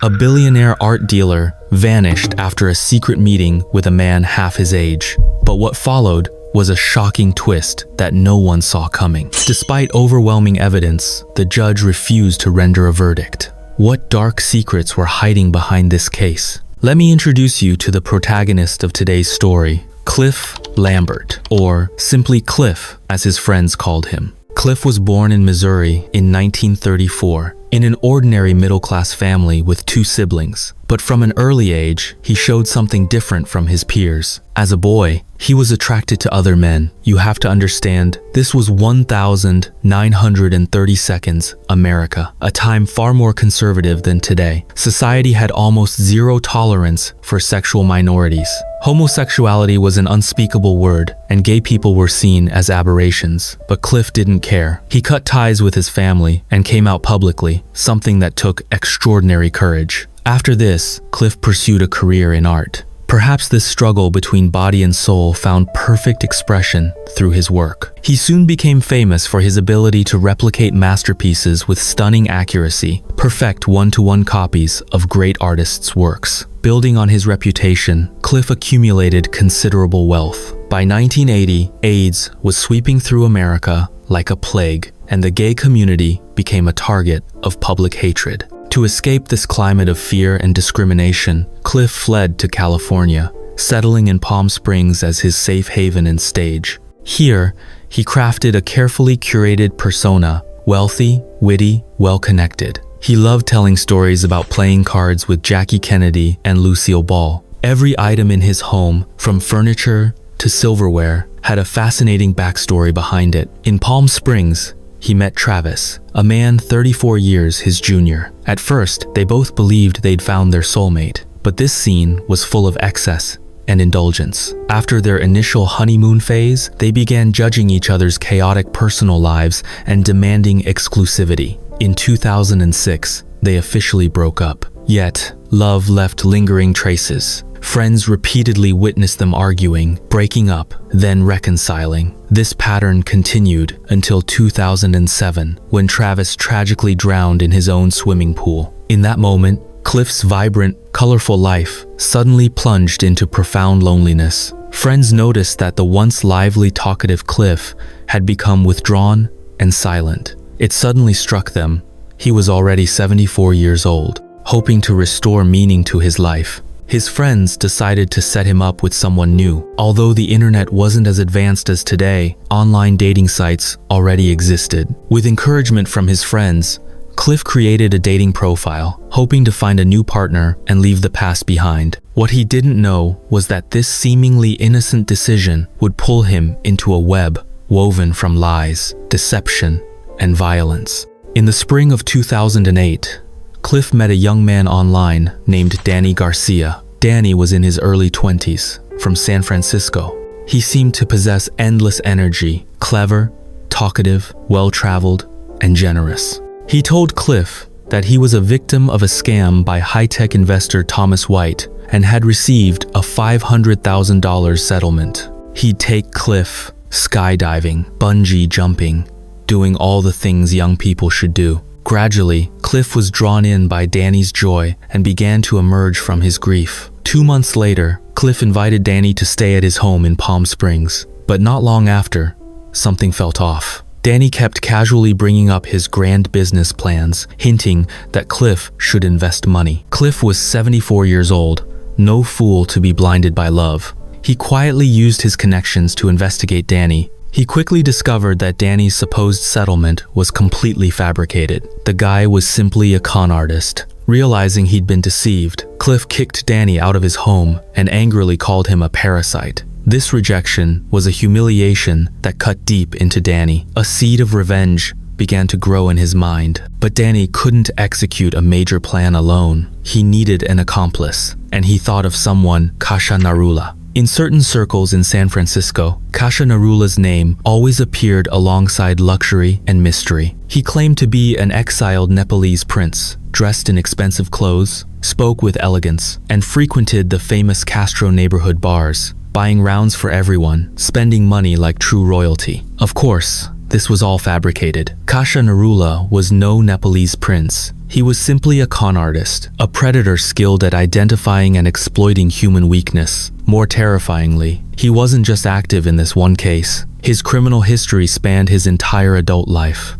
A billionaire art dealer vanished after a secret meeting with a man half his age. But what followed was a shocking twist that no one saw coming. Despite overwhelming evidence, the judge refused to render a verdict. What dark secrets were hiding behind this case? Let me introduce you to the protagonist of today's story, Clifford Lambert, or simply Cliff as his friends called him. Cliff was born in Missouri in 1934 in an ordinary middle-class family with 2 siblings. But from an early age, he showed something different from his peers. As a boy, he was attracted to other men. You have to understand, this was 1932 America, a time far more conservative than today. Society had almost zero tolerance for sexual minorities. Homosexuality was an unspeakable word, and gay people were seen as aberrations. But Cliff didn't care. He cut ties with his family and came out publicly, something that took extraordinary courage. After this, Cliff pursued a career in art. Perhaps this struggle between body and soul found perfect expression through his work. He soon became famous for his ability to replicate masterpieces with stunning accuracy, perfect one-to-one copies of great artists' works. Building on his reputation, Cliff accumulated considerable wealth. By 1980, AIDS was sweeping through America like a plague, and the gay community became a target of public hatred. To escape this climate of fear and discrimination, Cliff fled to California, settling in Palm Springs as his safe haven and stage. Here, he crafted a carefully curated persona, wealthy, witty, well-connected. He loved telling stories about playing cards with Jackie Kennedy and Lucille Ball. Every item in his home, from furniture to silverware, had a fascinating backstory behind it. In Palm Springs, he met Travis, a man 34 years his junior. At first, they both believed they'd found their soulmate, but this scene was full of excess and indulgence. After their initial honeymoon phase, they began judging each other's chaotic personal lives and demanding exclusivity. In 2006, they officially broke up. Yet, love left lingering traces. Friends repeatedly witnessed them arguing, breaking up, then reconciling. This pattern continued until 2007, when Travis tragically drowned in his own swimming pool. In that moment, Cliff's vibrant, colorful life suddenly plunged into profound loneliness. Friends noticed that the once lively, talkative Cliff had become withdrawn and silent. It suddenly struck them. He was already 74 years old, hoping to restore meaning to his life. His friends decided to set him up with someone new. Although the internet wasn't as advanced as today, online dating sites already existed. With encouragement from his friends, Cliff created a dating profile, hoping to find a new partner and leave the past behind. What he didn't know was that this seemingly innocent decision would pull him into a web woven from lies, deception, and violence. In the spring of 2008, Cliff met a young man online named Danny Garcia. Danny was in his early 20s, from San Francisco. He seemed to possess endless energy, clever, talkative, well-traveled, and generous. He told Cliff that he was a victim of a scam by high-tech investor Thomas White and had received a $500,000 settlement. He'd take Cliff skydiving, bungee jumping, doing all the things young people should do. Gradually, Cliff was drawn in by Danny's joy and began to emerge from his grief. 2 months later, Cliff invited Danny to stay at his home in Palm Springs. But not long after, something felt off. Danny kept casually bringing up his grand business plans, hinting that Cliff should invest money. Cliff was 74 years old, no fool to be blinded by love. He quietly used his connections to investigate Danny. He quickly discovered that Danny's supposed settlement was completely fabricated. The guy was simply a con artist. Realizing he'd been deceived, Cliff kicked Danny out of his home and angrily called him a parasite. This rejection was a humiliation that cut deep into Danny. A seed of revenge began to grow in his mind. But Danny couldn't execute a major plan alone. He needed an accomplice, and he thought of someone, Kasha Narula. In certain circles in San Francisco, Kasha Narula's name always appeared alongside luxury and mystery. He claimed to be an exiled Nepalese prince, dressed in expensive clothes, spoke with elegance, and frequented the famous Castro neighborhood bars, buying rounds for everyone, spending money like true royalty. Of course, this was all fabricated. Kasha Narula was no Nepalese prince. He was simply a con artist, a predator skilled at identifying and exploiting human weakness. More terrifyingly, he wasn't just active in this one case. His criminal history spanned his entire adult life.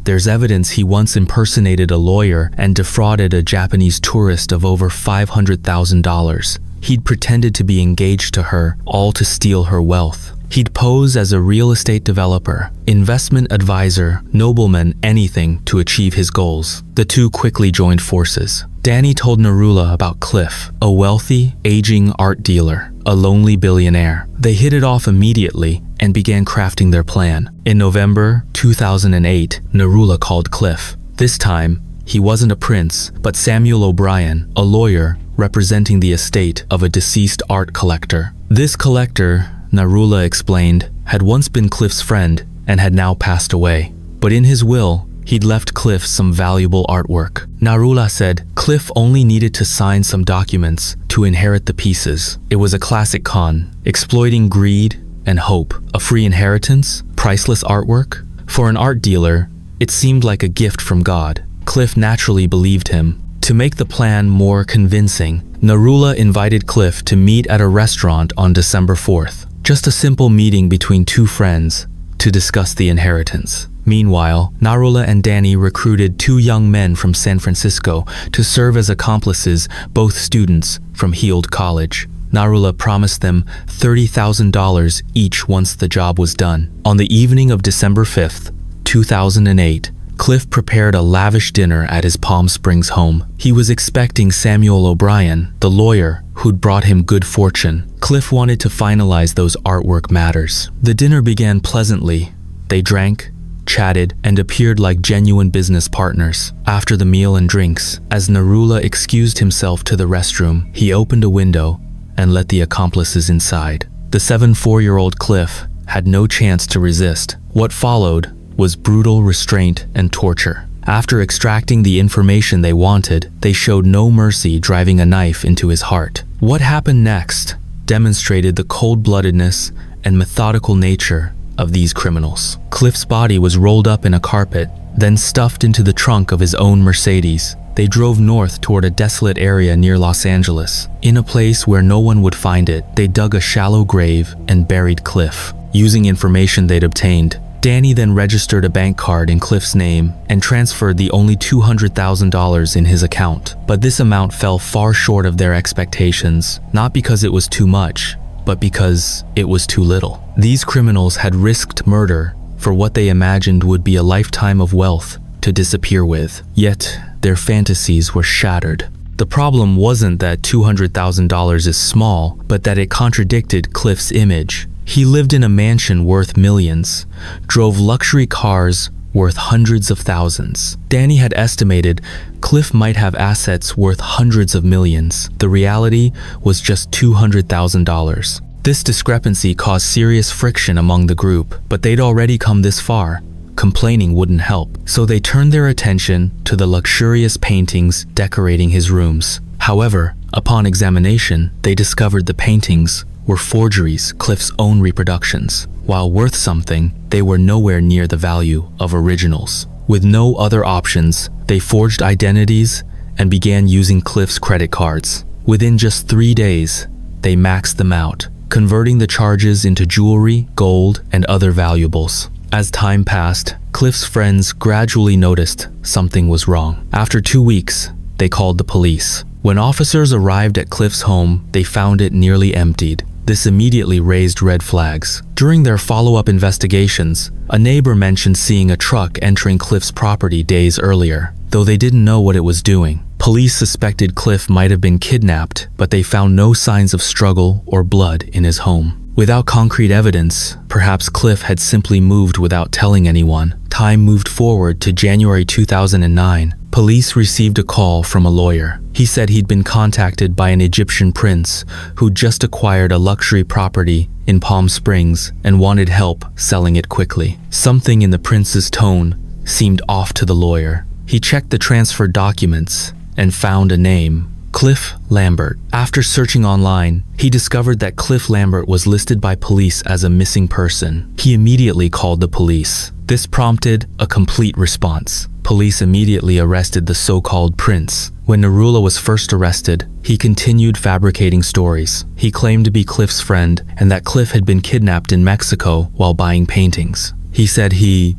There's evidence he once impersonated a lawyer and defrauded a Japanese tourist of over $500,000. He'd pretended to be engaged to her, all to steal her wealth. He'd pose as a real estate developer, investment advisor, nobleman, anything to achieve his goals. The two quickly joined forces. Danny told Narula about Cliff, a wealthy, aging art dealer, a lonely billionaire. They hit it off immediately and began crafting their plan. In November 2008, Narula called Cliff. This time, he wasn't a prince, but Samuel O'Brien, a lawyer representing the estate of a deceased art collector. This collector, Narula explained, had once been Cliff's friend and had now passed away. But in his will, he'd left Cliff some valuable artwork. Narula said Cliff only needed to sign some documents to inherit the pieces. It was a classic con, exploiting greed and hope. A free inheritance, priceless artwork. For an art dealer, it seemed like a gift from God. Cliff naturally believed him. To make the plan more convincing, Narula invited Cliff to meet at a restaurant on December 4th. Just a simple meeting between two friends to discuss the inheritance. Meanwhile, Narula and Danny recruited two young men from San Francisco to serve as accomplices, both students from Heald College. Narula promised them $30,000 each once the job was done. On the evening of December 5th, 2008, Cliff prepared a lavish dinner at his Palm Springs home. He was expecting Samuel O'Brien, the lawyer who'd brought him good fortune. Cliff wanted to finalize those artwork matters. The dinner began pleasantly. They drank, chatted, and appeared like genuine business partners. After the meal and drinks, as Narula excused himself to the restroom, he opened a window and let the accomplices inside. The 4-year-old Cliff had no chance to resist. What followed was brutal restraint and torture. After extracting the information they wanted, they showed no mercy, driving a knife into his heart. What happened next demonstrated the cold-bloodedness and methodical nature of these criminals. Cliff's body was rolled up in a carpet, then stuffed into the trunk of his own Mercedes. They drove north toward a desolate area near Los Angeles. In a place where no one would find it, they dug a shallow grave and buried Cliff. Using information they'd obtained, Danny then registered a bank card in Cliff's name and transferred the only $200,000 in his account. But this amount fell far short of their expectations, not because it was too much, but because it was too little. These criminals had risked murder for what they imagined would be a lifetime of wealth to disappear with. Yet, their fantasies were shattered. The problem wasn't that $200,000 is small, but that it contradicted Cliff's image. He lived in a mansion worth millions, drove luxury cars worth hundreds of thousands. Danny had estimated Cliff might have assets worth hundreds of millions. The reality was just $200,000. This discrepancy caused serious friction among the group, but they'd already come this far. Complaining wouldn't help, so they turned their attention to the luxurious paintings decorating his rooms. However, upon examination, they discovered the paintings were forgeries, Cliff's own reproductions. While worth something, they were nowhere near the value of originals. With no other options, they forged identities and began using Cliff's credit cards. Within just 3 days, they maxed them out, converting the charges into jewelry, gold, and other valuables. As time passed, Cliff's friends gradually noticed something was wrong. After 2 weeks, they called the police. When officers arrived at Cliff's home, they found it nearly emptied. This immediately raised red flags. During their follow-up investigations, a neighbor mentioned seeing a truck entering Cliff's property days earlier, though they didn't know what it was doing. Police suspected Cliff might have been kidnapped, but they found no signs of struggle or blood in his home. Without concrete evidence, perhaps Cliff had simply moved without telling anyone. Time moved forward to January 2009. Police received a call from a lawyer. He said he'd been contacted by an Egyptian prince who'd just acquired a luxury property in Palm Springs and wanted help selling it quickly. Something in the prince's tone seemed off to the lawyer. He checked the transfer documents and found a name, Cliff Lambert. After searching online, he discovered that Cliff Lambert was listed by police as a missing person. He immediately called the police. This prompted a complete response. Police immediately arrested the so-called prince. When Narula was first arrested, he continued fabricating stories. He claimed to be Cliff's friend and that Cliff had been kidnapped in Mexico while buying paintings. He said he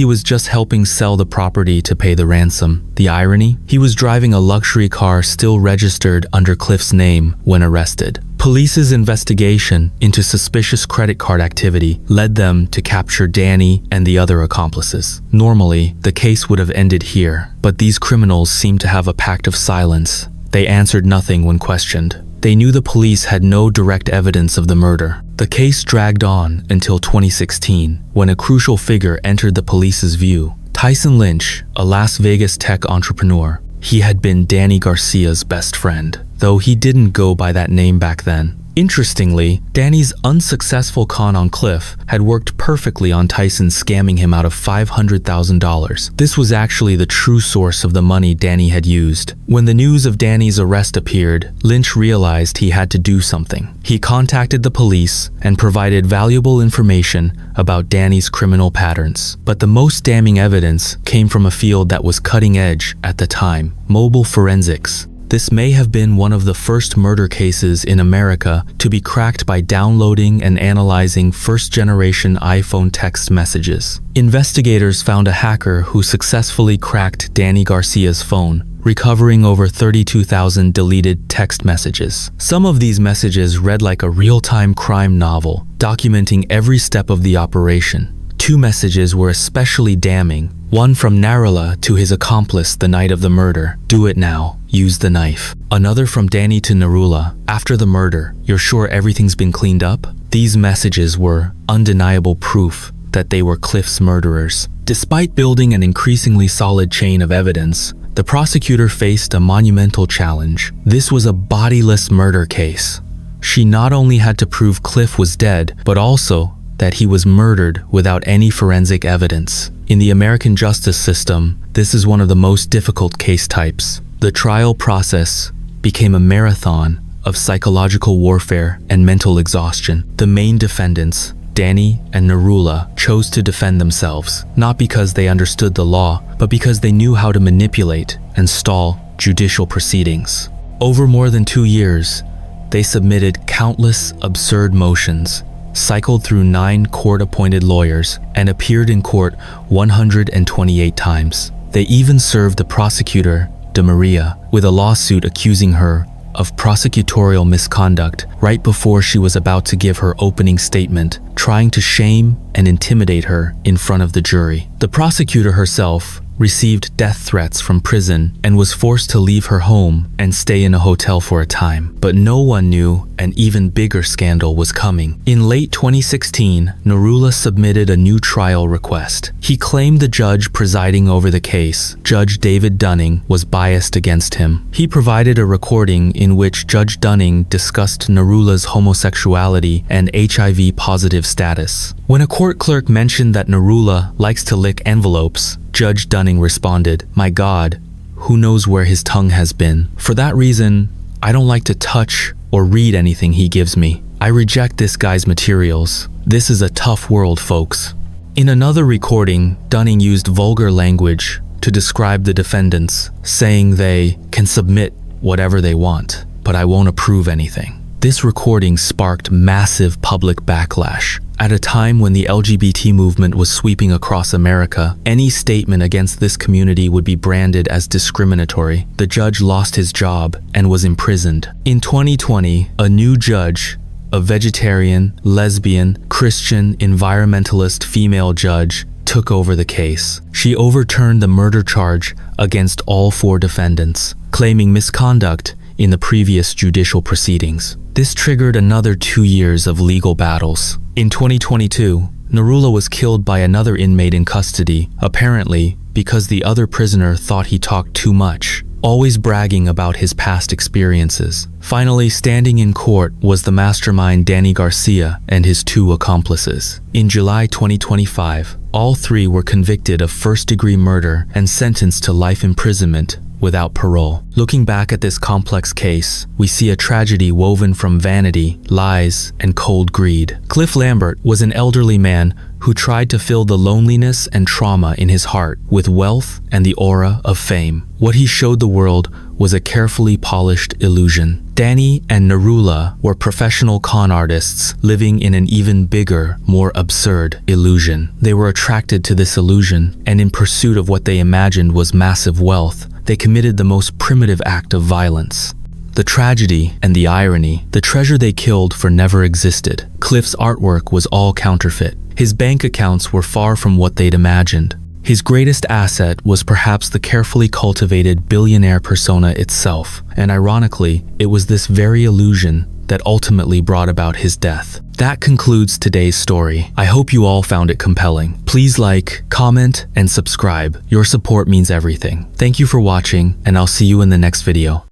was just helping sell the property to pay the ransom. The irony? He was driving a luxury car still registered under Cliff's name when arrested. Police's investigation into suspicious credit card activity led them to capture Danny and the other accomplices. Normally, the case would have ended here, but these criminals seemed to have a pact of silence. They answered nothing when questioned. They knew the police had no direct evidence of the murder. The case dragged on until 2016, when a crucial figure entered the police's view. Tyson Lynch, a Las Vegas tech entrepreneur. He had been Danny Garcia's best friend, though he didn't go by that name back then. Interestingly, Danny's unsuccessful con on Cliff had worked perfectly on Tyson, scamming him out of $500,000. This was actually the true source of the money Danny had used. When the news of Danny's arrest appeared, Lynch realized he had to do something. He contacted the police and provided valuable information about Danny's criminal patterns. But the most damning evidence came from a field that was cutting edge at the time: mobile forensics. This may have been one of the first murder cases in America to be cracked by downloading and analyzing first-generation iPhone text messages. Investigators found a hacker who successfully cracked Danny Garcia's phone, recovering over 32,000 deleted text messages. Some of these messages read like a real-time crime novel, documenting every step of the operation. Two messages were especially damning. One from Narula to his accomplice the night of the murder: "Do it now, use the knife." Another from Danny to Narula: "After the murder, you're sure everything's been cleaned up?" These messages were undeniable proof that they were Cliff's murderers. Despite building an increasingly solid chain of evidence, the prosecutor faced a monumental challenge. This was a bodiless murder case. She not only had to prove Cliff was dead, but also that he was murdered without any forensic evidence. In the American justice system, this is one of the most difficult case types. The trial process became a marathon of psychological warfare and mental exhaustion. The main defendants, Danny and Narula, chose to defend themselves, not because they understood the law, but because they knew how to manipulate and stall judicial proceedings. Over more than 2 years, they submitted countless absurd motions, cycled through 9 court-appointed lawyers, and appeared in court 128 times. They even served the prosecutor, De Maria, with a lawsuit accusing her of prosecutorial misconduct right before she was about to give her opening statement, trying to shame and intimidate her in front of the jury. The prosecutor herself received death threats from prison and was forced to leave her home and stay in a hotel for a time. But no one knew an even bigger scandal was coming. In late 2016, Narula submitted a new trial request. He claimed the judge presiding over the case, Judge David Dunning, was biased against him. He provided a recording in which Judge Dunning discussed Narula's homosexuality and HIV-positive status. When a court clerk mentioned that Narula likes to lick envelopes, Judge Dunning responded, "My God, who knows where his tongue has been? For that reason, I don't like to touch or read anything he gives me. I reject this guy's materials. This is a tough world, folks." In another recording, Dunning used vulgar language to describe the defendants, saying they can submit whatever they want, but I won't approve anything. This recording sparked massive public backlash. At a time when the LGBT movement was sweeping across America, any statement against this community would be branded as discriminatory. The judge lost his job and was imprisoned. In 2020, a new judge, a vegetarian, lesbian, Christian, environmentalist female judge, took over the case. She overturned the murder charge against all 4 defendants, claiming misconduct in the previous judicial proceedings. This triggered another 2 years of legal battles. In 2022, Narula was killed by another inmate in custody, apparently because the other prisoner thought he talked too much, always bragging about his past experiences. Finally, standing in court was the mastermind Danny Garcia and his 2 accomplices. In July 2025, all 3 were convicted of first-degree murder and sentenced to life imprisonment without parole. Looking back at this complex case, we see a tragedy woven from vanity, lies, and cold greed. Cliff Lambert was an elderly man who tried to fill the loneliness and trauma in his heart with wealth and the aura of fame. What he showed the world was a carefully polished illusion. Danny and Narula were professional con artists living in an even bigger, more absurd illusion. They were attracted to this illusion, and in pursuit of what they imagined was massive wealth, they committed the most primitive act of violence. The tragedy and the irony, the treasure they killed for never existed. Cliff's artwork was all counterfeit. His bank accounts were far from what they'd imagined. His greatest asset was perhaps the carefully cultivated billionaire persona itself, and ironically, it was this very illusion that ultimately brought about his death. That concludes today's story. I hope you all found it compelling. Please like, comment, and subscribe. Your support means everything. Thank you for watching, and I'll see you in the next video.